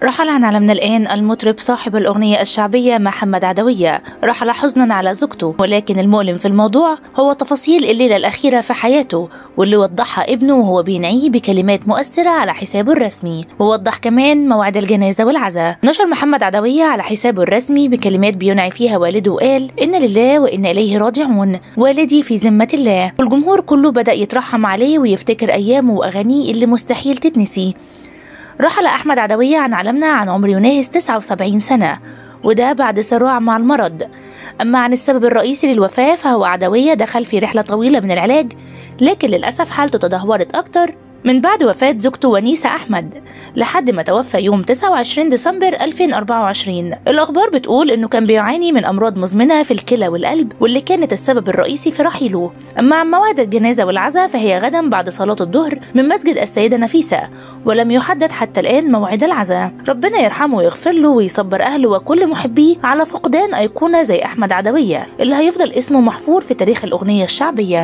رحل عن عالمنا الآن المطرب صاحب الأغنية الشعبية محمد عدوية. رحل حزنا على زوجته، ولكن المؤلم في الموضوع هو تفاصيل الليلة الأخيرة في حياته واللي وضحها ابنه وهو بينعيه بكلمات مؤثرة على حسابه الرسمي، ووضح كمان موعد الجنازة والعزاء. نشر محمد عدوية على حسابه الرسمي بكلمات بينعي فيها والده وقال: إن لله وإن إليه راجعون، والدي في ذمة الله. والجمهور كله بدأ يترحم عليه ويفتكر أيامه وأغانيه اللي مستحيل تتنسي. رحل أحمد عدوية عن عالمنا عن عمر يناهز 79 سنة، وده بعد صراع مع المرض. أما عن السبب الرئيسي للوفاة فهو عدوية دخل في رحلة طويلة من العلاج، لكن للأسف حالته تدهورت أكتر من بعد وفاة زوجته ونيسة أحمد لحد ما توفى يوم 29 ديسمبر 2024. الأخبار بتقول إنه كان بيعاني من أمراض مزمنة في الكلى والقلب، واللي كانت السبب الرئيسي في رحيله. أما عن موعد الجنازة والعزاء فهي غدا بعد صلاة الظهر من مسجد السيدة نفيسة، ولم يحدد حتى الآن موعد العزاء. ربنا يرحمه ويغفر له ويصبر أهله وكل محبيه على فقدان أيقونة زي أحمد عدوية اللي هيفضل اسمه محفور في تاريخ الأغنية الشعبية.